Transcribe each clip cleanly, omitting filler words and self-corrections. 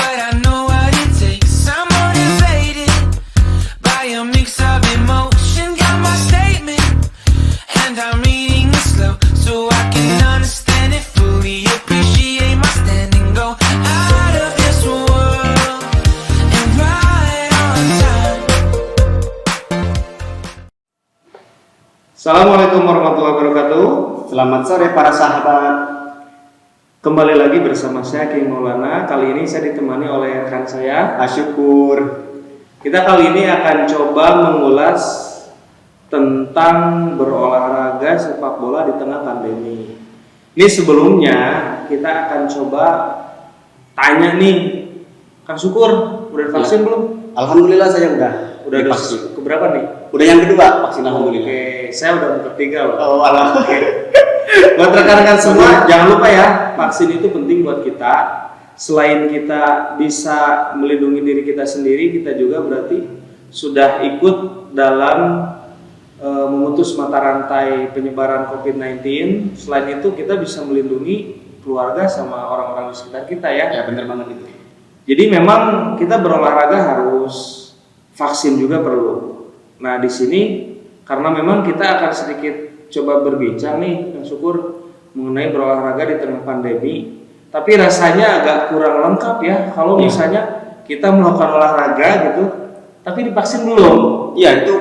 but I know what it takes. I'm motivated by a mix of emotion. Got my statement, and I'm reading it slow so I can understand it fully. Appreciate my standing, go out of this world and right on time. Assalamualaikum warahmatullahi wabarakatuh. Selamat sore para sahabat. Kembali lagi bersama saya King Maulana. Kali ini saya ditemani oleh rekan saya Asyukur. Kita kali ini akan coba mengulas tentang berolahraga sepak bola di tengah pandemi. Ini sebelumnya kita akan coba tanya nih, Kang Syukur, udah divaksin belum? Alhamdulillah saya udah Dosis divaksin. keberapa nih? Udah yang kedua vaksin alhamdulillah. Oke, saya udah yang ketiga loh. Oh, alhamdulillah. Buat rekan-rekan semua, jangan lupa ya, vaksin itu penting buat kita. Selain kita bisa melindungi diri kita sendiri, kita juga berarti sudah ikut dalam memutus mata rantai penyebaran COVID-19. Selain itu, kita bisa melindungi keluarga sama orang-orang di sekitar kita ya. Ya benar banget itu. Jadi memang kita berolahraga harus vaksin juga perlu. Nah di sini karena memang kita akan sedikit coba berbincang nih, Kang Syukur, mengenai berolahraga di tengah pandemi. Tapi rasanya agak kurang lengkap ya kalau misalnya kita melakukan olahraga gitu, tapi divaksin belum. Iya itu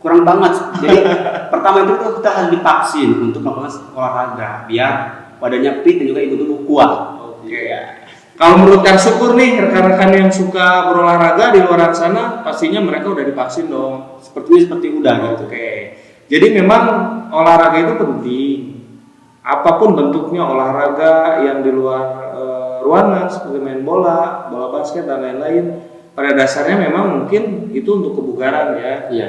kurang banget. Jadi pertama itu kita harus divaksin untuk melakukan olahraga biar badannya fit dan juga ibu tubuh kuat. Oke. Kalau menurut Kang Syukur nih, rekan-rekan yang suka berolahraga di luar sana, pastinya mereka udah divaksin dong. Seperti udah gitu. Oke. Jadi memang olahraga itu penting. Apapun bentuknya olahraga yang di luar ruangan seperti main bola, bola basket dan lain-lain, pada dasarnya memang mungkin itu untuk kebugaran ya. Iya.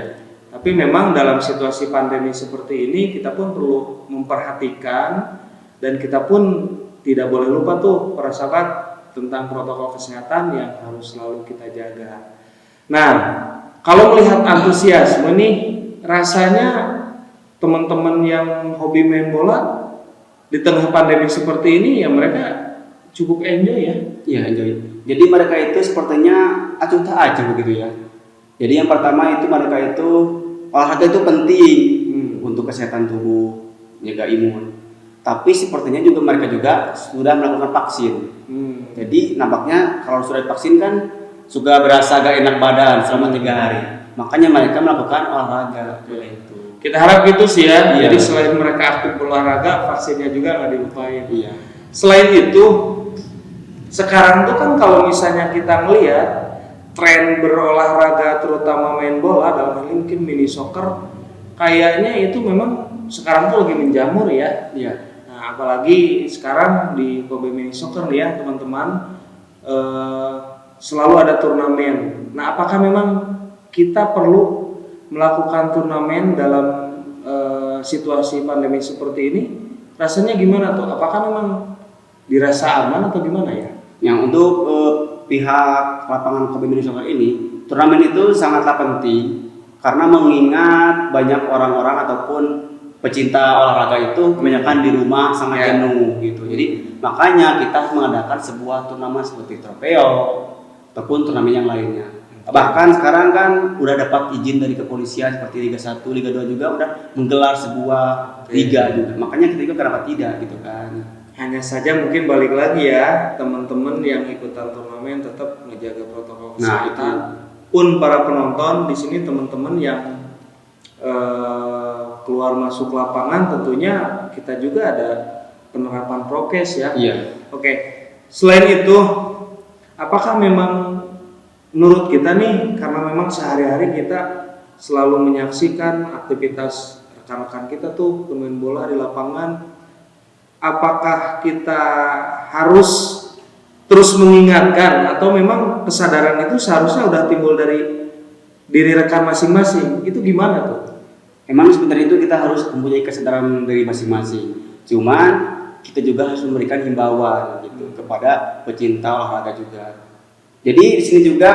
Tapi memang dalam situasi pandemi seperti ini kita pun perlu memperhatikan dan kita pun tidak boleh lupa tuh para sahabat tentang protokol kesehatan yang harus selalu kita jaga. Nah, kalau melihat antusiasme nih, rasanya teman-teman yang hobi main bola di tengah pandemi seperti ini ya mereka cukup enjoy ya. Iya enjoy. Jadi mereka itu sepertinya acuh tak acuh begitu ya. Jadi yang pertama itu mereka itu olahraga itu penting untuk kesehatan tubuh, menjaga imun. Tapi sepertinya juga mereka juga sudah melakukan vaksin. Jadi nampaknya kalau sudah divaksin kan sudah berasa agak enak badan selama 3 hari. Makanya mereka melakukan olahraga. Itu. Kita harap gitu sih ya. Iya. Jadi selain mereka aktif berolahraga, vaksinnya juga nggak dilupain. Iya. Selain itu, sekarang tuh kan kalau misalnya kita melihat tren berolahraga terutama main bola dalam hal ini mungkin mini soccer, kayaknya itu memang sekarang tuh lagi menjamur ya. Iya. Nah, apalagi sekarang di Kobe Mini Soccer nih ya teman-teman, selalu ada turnamen. Nah, apakah memang kita perlu melakukan turnamen dalam situasi pandemi seperti ini? Rasanya gimana tuh? Apakah memang dirasa aman atau gimana ya? Yang untuk pihak lapangan Kobe Mini Soccer ini, turnamen itu sangatlah penting karena mengingat banyak orang-orang ataupun pecinta olahraga itu kebanyakan di rumah sangat jenuh gitu. Jadi makanya kita mengadakan sebuah turnamen seperti Trofeo ataupun turnamen yang lainnya. Bahkan sekarang kan udah dapat izin dari kepolisian seperti Liga 1, Liga 2 juga udah menggelar sebuah liga juga. Makanya kita juga kenapa tidak gitu kan. Hanya saja mungkin balik lagi ya, teman-teman yang ikutan turnamen tetap menjaga protokol kesehatan. Pun para penonton di sini teman-teman yang keluar masuk lapangan tentunya kita juga ada penerapan prokes ya. Iya. Oke. Selain itu, apakah memang menurut kita nih, karena memang sehari-hari kita selalu menyaksikan aktivitas rekan-rekan kita tuh bermain bola di lapangan, apakah kita harus terus mengingatkan atau memang kesadaran itu seharusnya udah timbul dari diri rekan masing-masing? Itu gimana tuh? Emang sebenarnya itu kita harus mempunyai kesadaran dari masing-masing. Cuman kita juga harus memberikan himbauan gitu kepada pecinta olahraga juga. Jadi di sini juga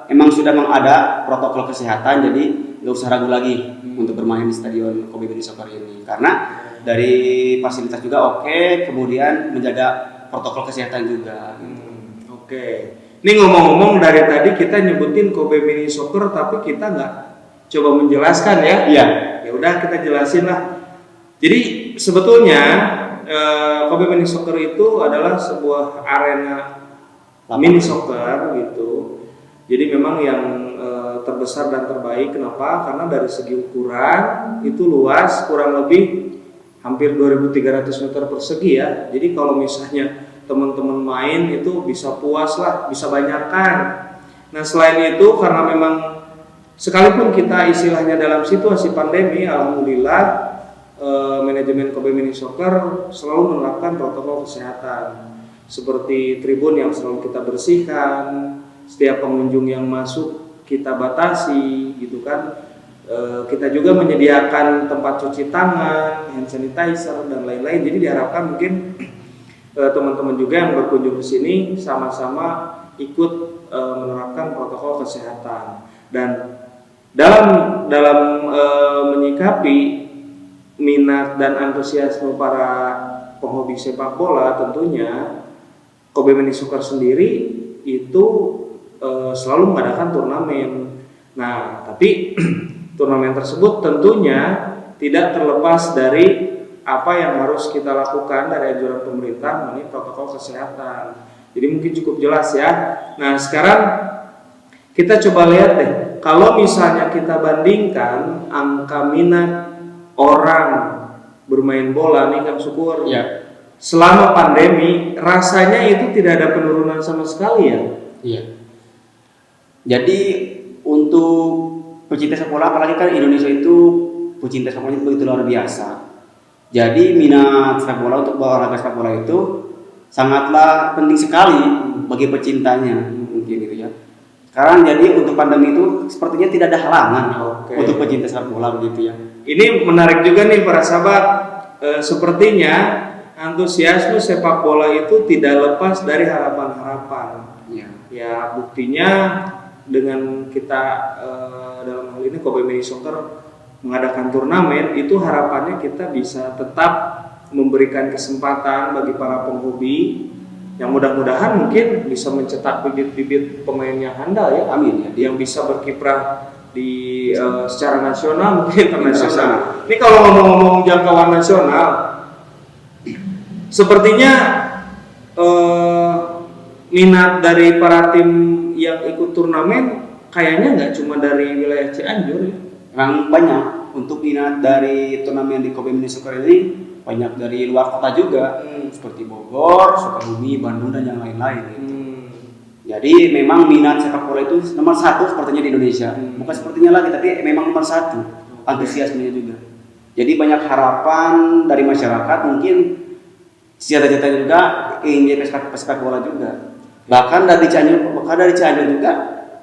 emang sudah ada protokol kesehatan, jadi nggak usah ragu lagi untuk bermain di stadion Kobe Mini Soccer ini. Karena dari fasilitas juga oke, kemudian menjaga protokol kesehatan juga. Oke. Oke. Ini ngomong-ngomong dari tadi kita nyebutin Kobe Mini Soccer tapi kita nggak coba menjelaskan ya. Iya. Ya udah kita jelasin lah. Jadi sebetulnya Kobe Mini Soccer itu adalah sebuah arena mini soccer gitu. Jadi memang yang terbesar dan terbaik. Kenapa? Karena dari segi ukuran itu luas kurang lebih hampir 2.300 meter persegi ya. Jadi kalau misalnya teman-teman main itu bisa puas lah, bisa banyakkan. Nah selain itu karena memang sekalipun kita istilahnya dalam situasi pandemi, alhamdulillah manajemen Kobe Mini Soccer selalu menerapkan protokol kesehatan seperti tribun yang selalu kita bersihkan, setiap pengunjung yang masuk kita batasi gitu kan. Kita juga menyediakan tempat cuci tangan, hand sanitizer dan lain-lain. Jadi diharapkan mungkin teman-teman juga yang berkunjung ke sini sama-sama ikut menerapkan protokol kesehatan. Dan dalam menyikapi minat dan antusiasme para penghobi sepak bola, tentunya Kobe Mini Soccer sendiri itu selalu mengadakan turnamen. Nah, tapi turnamen tersebut tentunya tidak terlepas dari apa yang harus kita lakukan dari anjuran pemerintah mengenai protokol kesehatan. Jadi mungkin cukup jelas ya. Nah, sekarang kita coba lihat deh, kalau misalnya kita bandingkan angka minat orang bermain bola nih Kang Syukur Iya. selama pandemi, rasanya itu tidak ada penurunan sama sekali ya. Iya. Jadi untuk pecinta sepak bola, apalagi kan Indonesia itu pecinta sepak bola itu begitu luar biasa. Jadi minat sepak bola untuk olahraga sepak bola itu sangatlah penting sekali bagi pecintanya mungkin gitu ya. Sekarang jadi untuk pandemi itu sepertinya tidak ada halangan untuk pecinta sepak bola begitu ya. Ini menarik juga nih para sahabat. Sepertinya antusiasme sepak bola itu tidak lepas dari harapan-harapan. Ya buktinya dengan kita dalam hal ini Kobe Mini Soccer mengadakan turnamen, itu harapannya kita bisa tetap memberikan kesempatan bagi para penghobi yang mudah-mudahan mungkin bisa mencetak bibit-bibit pemain yang handal ya, amin ya, yang bisa berkiprah di secara nasional mungkin internasional. Ini kalau ngomong-ngomong jangkauan nasional, sepertinya minat dari para tim yang ikut turnamen kayaknya nggak cuma dari wilayah Cianjur ya. Memang banyak untuk minat dari turnamen di Kobe Mini Soccer ini, banyak dari luar kota juga, seperti Bogor, Sukabumi, Bandung dan yang lain-lain gitu. Jadi memang minat sepak bola itu nomor satu sepertinya di Indonesia. Bukan sepertinya lagi, tapi memang nomor satu antusiasmenya juga. Jadi banyak harapan dari masyarakat, mungkin cita-cita juga ingin jadi pesepak bola juga. Bahkan dari Cianjur juga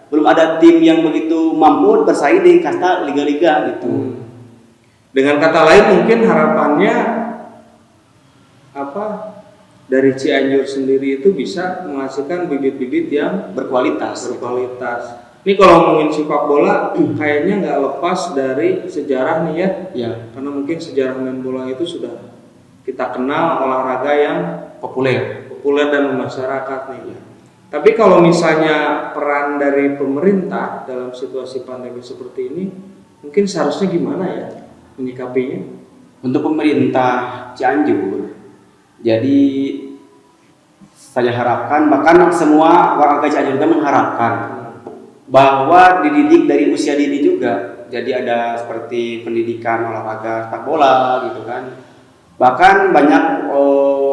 belum ada tim yang begitu mampu bersaing di kasta liga-liga gitu. Dengan kata lain mungkin harapannya apa? Dari Cianjur sendiri itu bisa menghasilkan bibit-bibit yang berkualitas. Ini kalau ngomongin sepak bola, kayaknya nggak lepas dari sejarah nih ya. Ya. Karena mungkin sejarah main bola itu sudah kita kenal olahraga yang populer dan masyarakat nih ya. Tapi kalau misalnya peran dari pemerintah dalam situasi pandemi seperti ini, mungkin seharusnya gimana ya menyikapinya? Untuk pemerintah Cianjur, jadi saya harapkan, bahkan semua warga Cianjur juga mengharapkan bahwa dididik dari usia dini juga. Jadi ada seperti pendidikan olahraga sepak bola gitu kan. Bahkan banyak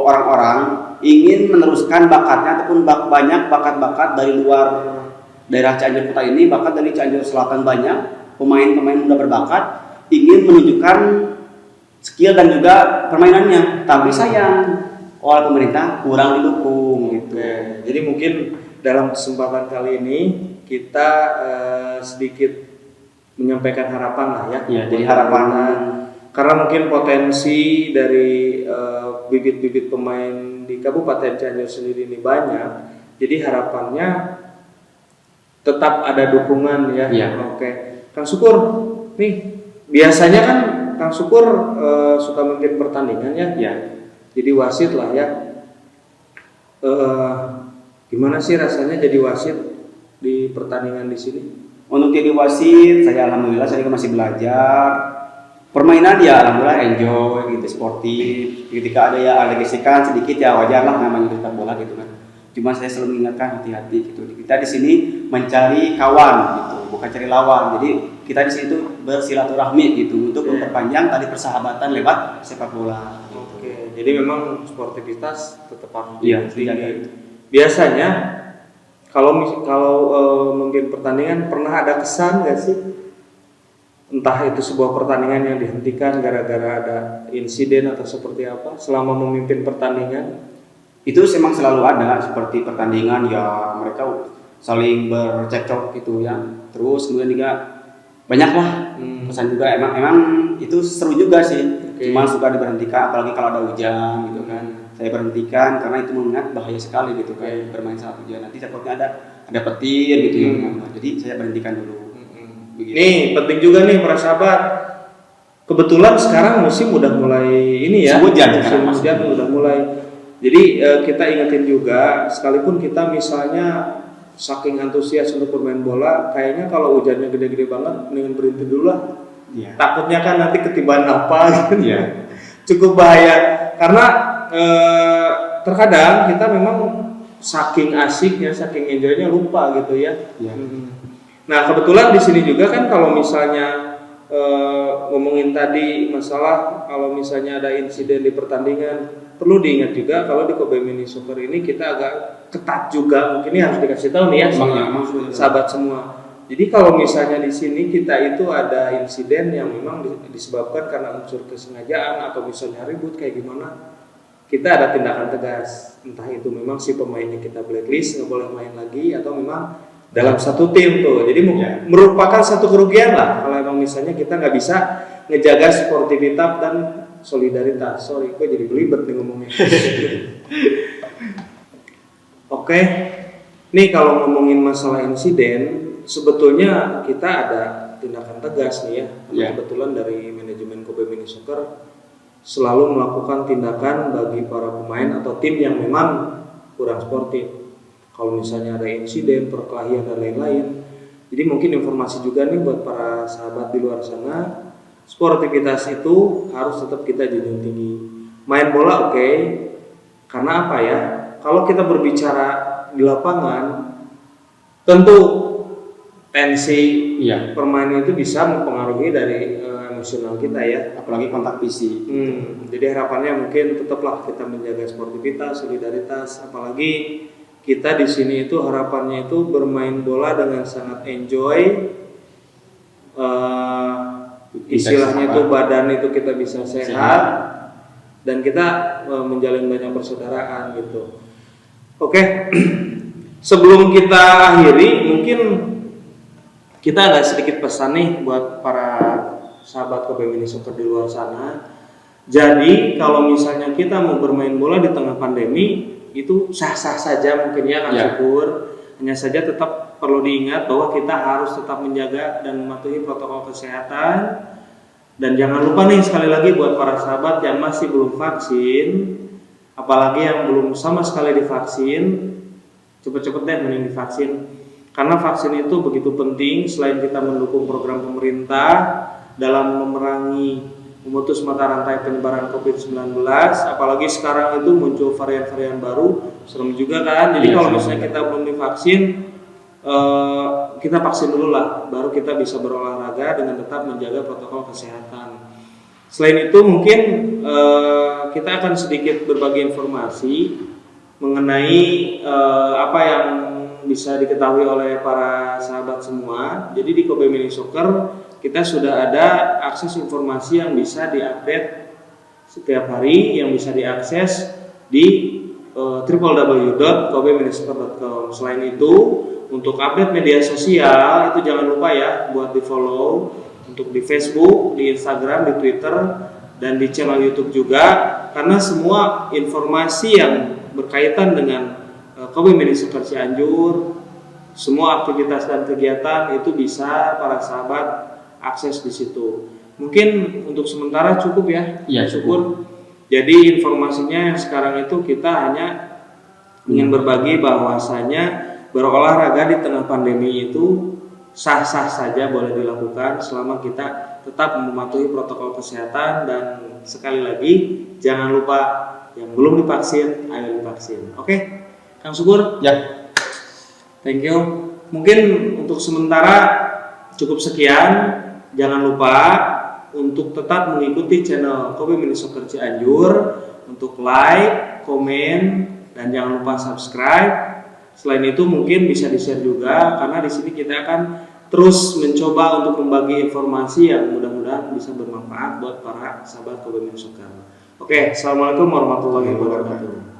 orang-orang ingin meneruskan bakatnya ataupun banyak bakat-bakat dari luar daerah Cianjur kota ini, bahkan dari Cianjur Selatan banyak pemain-pemain muda berbakat ingin menunjukkan skill dan juga permainannya, tapi sayang oleh pemerintah kurang didukung gitu. Jadi mungkin dalam kesempatan kali ini kita sedikit menyampaikan harapan lah ya. Ya, jadi harapan karena mungkin potensi dari bibit-bibit pemain di Kabupaten Cianjur sendiri ini banyak. Jadi harapannya tetap ada dukungan ya. Oke. Kang Syukur, nih biasanya kan Kang Syukur suka memimpin pertandingan ya. Jadi wasit lah ya. Gimana sih rasanya jadi wasit di pertandingan di sini? Untuk jadi wasit, saya alhamdulillah saya juga masih belajar. Permainan ya alhamdulillah enjoy gitu, sportif. Ketika ada gesekan sedikit ya wajar lah, namanya sepak bola gitu kan. Cuma saya selalu mengingatkan hati-hati gitu. Kita di sini mencari kawan gitu, bukan cari lawan. Jadi kita di sini tuh bersilaturahmi gitu untuk memperpanjang tali persahabatan lewat sepak bola. Oke, jadi memang sportivitas tetap harus Iya, dijaga. dijaga itu. Biasanya kalau mungkin pertandingan pernah ada kesan nggak sih? Entah itu sebuah pertandingan yang dihentikan gara-gara ada insiden atau seperti apa selama memimpin pertandingan? Itu memang selalu ada, seperti pertandingan ya mereka saling bercekcok gitu ya. Terus kemudian juga banyak lah kesan juga, emang itu seru juga sih. Cuma suka diberhentikan apalagi kalau ada hujan gitu kan. Saya berhentikan karena itu mengingat bahaya sekali gitu kan, bermain saat hujan. Nanti takutnya ada petir gitu ya. Jadi saya berhentikan dulu. Begitu. Nih penting juga nih para sahabat. Kebetulan sekarang musim udah mulai ini ya. Musim hujan udah mulai. Jadi kita ingetin juga, sekalipun kita misalnya saking antusias untuk bermain bola, kayaknya kalau hujannya gede-gede banget, mendingan berhenti dulu lah. Ya. Takutnya kan nanti ketiban apa gitu. Ya. Cukup bahaya karena terkadang kita memang saking asiknya, saking enjoynya lupa gitu ya. Ya. Nah kebetulan di sini juga kan kalau misalnya ngomongin tadi masalah kalau misalnya ada insiden di pertandingan, perlu diingat juga kalau di Kobe Mini Soccer ini kita agak ketat juga, mungkin ini harus dikasih tahu nih ya sama sahabat semua. Jadi kalau misalnya di sini kita itu ada insiden yang memang disebabkan karena unsur kesengajaan atau misalnya ribut kayak gimana, kita ada tindakan tegas. Entah itu memang si pemainnya kita blacklist, nggak boleh main lagi, atau memang dalam satu tim tuh. Jadi merupakan satu kerugian lah kalau memang misalnya kita nggak bisa ngejaga sportivitas dan solidaritas. Sorry, gue jadi belibet nih ngomongnya. Oke, nih kalau ngomongin masalah insiden, sebetulnya kita ada tindakan tegas nih ya. Kebetulan dari manajemen Kobe Mini Soccer selalu melakukan tindakan bagi para pemain atau tim yang memang kurang sportif. Kalau misalnya ada insiden, perkelahian dan lain-lain. Jadi mungkin informasi juga nih buat para sahabat di luar sana. Sportivitas itu harus tetap kita junjung tinggi. Main bola oke. Karena apa ya? Kalau kita berbicara di lapangan, tentu tensi permainan itu bisa mempengaruhi dari emosional kita ya. Apalagi kontak fisik. Jadi harapannya mungkin tetaplah kita menjaga sportivitas, solidaritas. Apalagi kita di sini itu harapannya itu bermain bola dengan sangat enjoy. Istilahnya itu badan itu kita bisa sehat dan kita menjalin banyak persaudaraan gitu. Oke. Sebelum kita akhiri, mungkin kita ada sedikit pesan nih buat para sahabat Kobe Mini Soccer di luar sana. Jadi kalau misalnya kita mau bermain bola di tengah pandemi itu sah-sah saja mungkin ya kan syukur. Hanya saja tetap perlu diingat bahwa kita harus tetap menjaga dan mematuhi protokol kesehatan. Dan jangan lupa nih sekali lagi buat para sahabat yang masih belum vaksin, apalagi yang belum sama sekali divaksin, cepet-cepet deh mending divaksin. Karena vaksin itu begitu penting selain kita mendukung program pemerintah dalam memutus mata rantai penyebaran COVID-19, apalagi sekarang itu muncul varian-varian baru, serem juga kan. Jadi kalau misalnya kita belum divaksin, kita vaksin dulu lah, baru kita bisa berolahraga dengan tetap menjaga protokol kesehatan. Selain itu mungkin kita akan sedikit berbagi informasi mengenai apa yang bisa diketahui oleh para sahabat semua. Jadi di Kobe Mini Soccer kita sudah ada akses informasi yang bisa diupdate setiap hari, yang bisa diakses di www.kobeMiniSoccer.com. Selain itu, untuk update media sosial itu jangan lupa ya buat di follow untuk di Facebook, di Instagram, di Twitter, dan di channel YouTube juga, karena semua informasi yang berkaitan dengan Kobe Mini Soccer Cianjur, semua aktivitas dan kegiatan itu bisa para sahabat akses di situ. Mungkin untuk sementara cukup ya. Iya, syukur. Jadi informasinya yang sekarang itu kita hanya ingin berbagi bahwasanya berolahraga di tengah pandemi itu sah-sah saja boleh dilakukan selama kita tetap mematuhi protokol kesehatan. Dan sekali lagi jangan lupa yang belum divaksin ayo divaksin. Oke, Kang Sukur? Ya. Thank you. Mungkin untuk sementara cukup sekian. Jangan lupa untuk tetap mengikuti channel Kobe Mini Soccer Cianjur untuk like, komen, dan jangan lupa subscribe. Selain itu mungkin bisa di-share juga karena di sini kita akan terus mencoba untuk membagi informasi yang mudah-mudahan bisa bermanfaat buat para sahabat Kobe Mini Soccer. Oke, assalamualaikum warahmatullahi wabarakatuh.